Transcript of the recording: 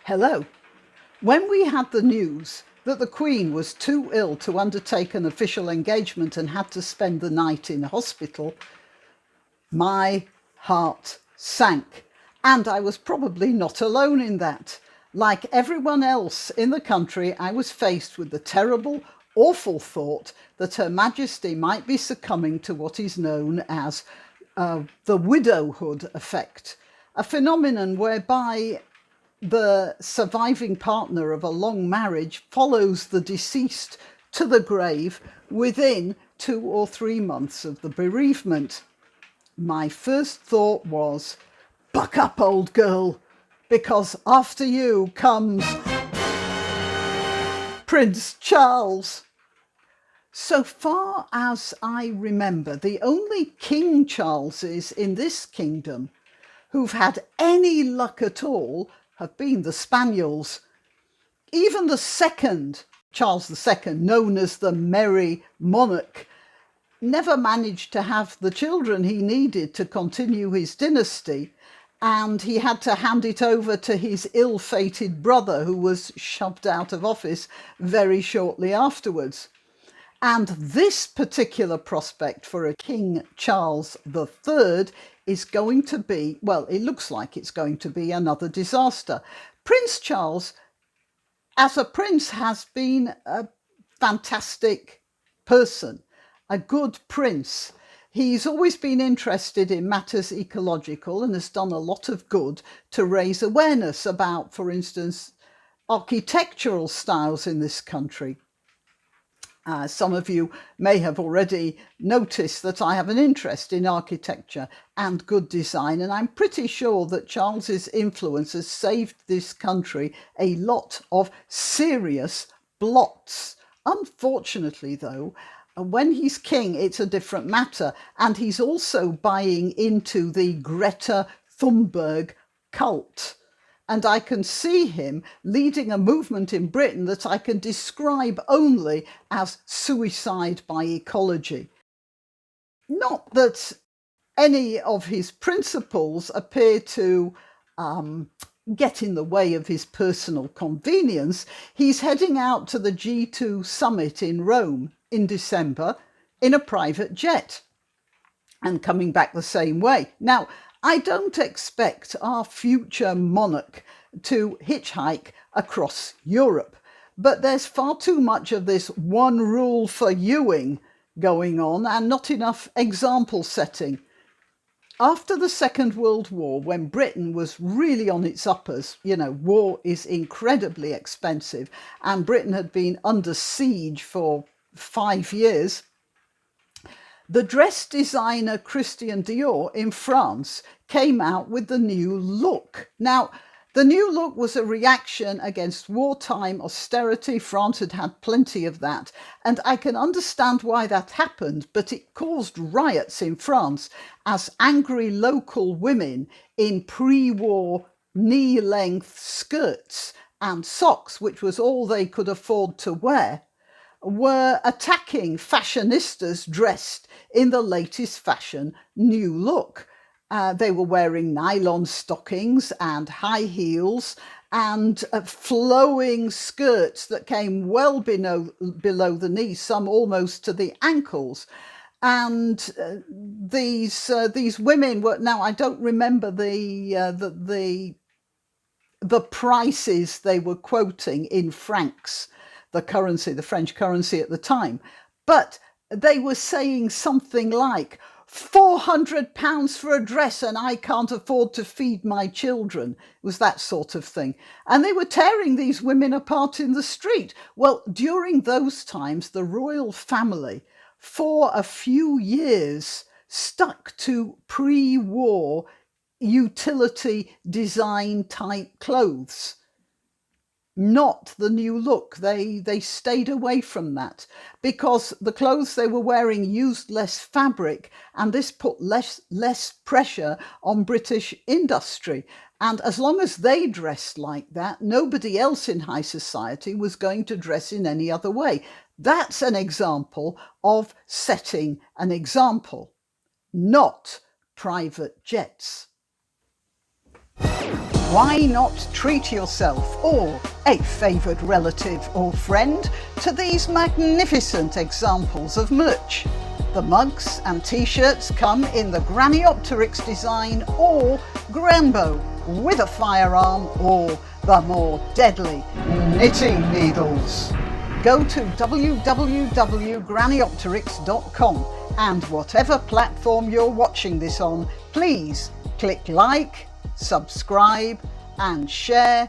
Hello. When we had the news that the Queen was too ill to undertake an official engagement and had to spend the night in hospital, my heart sank. And I was probably not alone in that. Like everyone else in the country, I was faced with the terrible, awful thought that Her Majesty might be succumbing to what is known as the widowhood effect, a phenomenon whereby the surviving partner of a long marriage follows the deceased to the grave within 2 or 3 months of the bereavement. My first thought was, buck up, old girl, because after you comes Prince Charles. So far as I remember, the only King Charleses in this kingdom who've had any luck at all have been the Spaniels. Even the second, Charles II, known as the Merry Monarch, never managed to have the children he needed to continue his dynasty, and he had to hand it over to his ill-fated brother, who was shoved out of office very shortly afterwards. And this particular prospect for a King Charles III is going to be, well, it looks like it's going to be another disaster. Prince Charles, as a prince, has been a fantastic person, a good prince. He's always been interested in matters ecological and has done a lot of good to raise awareness about, for instance, architectural styles in this country. Some of you may have already noticed that I have an interest in architecture and good design, and I'm pretty sure that Charles's influence has saved this country a lot of serious blots. Unfortunately, though, when he's king, it's a different matter, and he's also buying into the Greta Thunberg cult. And I can see him leading a movement in Britain that I can describe only as suicide by ecology. Not that any of his principles appear to get in the way of his personal convenience. He's heading out to the G20 summit in Rome in December in a private jet and coming back the same way. Now, I don't expect our future monarch to hitchhike across Europe, but there's far too much of this one rule for youing going on and not enough example setting. After the Second World War, when Britain was really on its uppers, war is incredibly expensive, and Britain had been under siege for 5 years, the dress designer Christian Dior in France came out with the new look. Now, the new look was a reaction against wartime austerity. France had had plenty of that. And I can understand why that happened, but it caused riots in France as angry local women in pre-war knee-length skirts and socks, which was all they could afford to wear, were attacking fashionistas dressed in the latest fashion new look. They were wearing nylon stockings and high heels and flowing skirts that came well below the knees, some almost to the ankles. And these women were, now I don't remember the prices they were quoting in francs, the currency, the French currency at the time. But they were saying something like, £400 for a dress and I can't afford to feed my children. It was that sort of thing. And they were tearing these women apart in the street. Well, during those times, the royal family, for a few years, stuck to pre-war utility design type clothes, not the new look. They stayed away from that because the clothes they were wearing used less fabric, and this put less pressure on British industry. And as long as they dressed like that, nobody else in high society was going to dress in any other way. That's an example of setting an example, not private jets. Why not treat yourself or a favoured relative or friend to these magnificent examples of merch? The mugs and t-shirts come in the Graniopteryx design or Grambo with a firearm or the more deadly knitting needles. Go to www.graniopteryx.com and whatever platform you're watching this on, please click like, subscribe and share.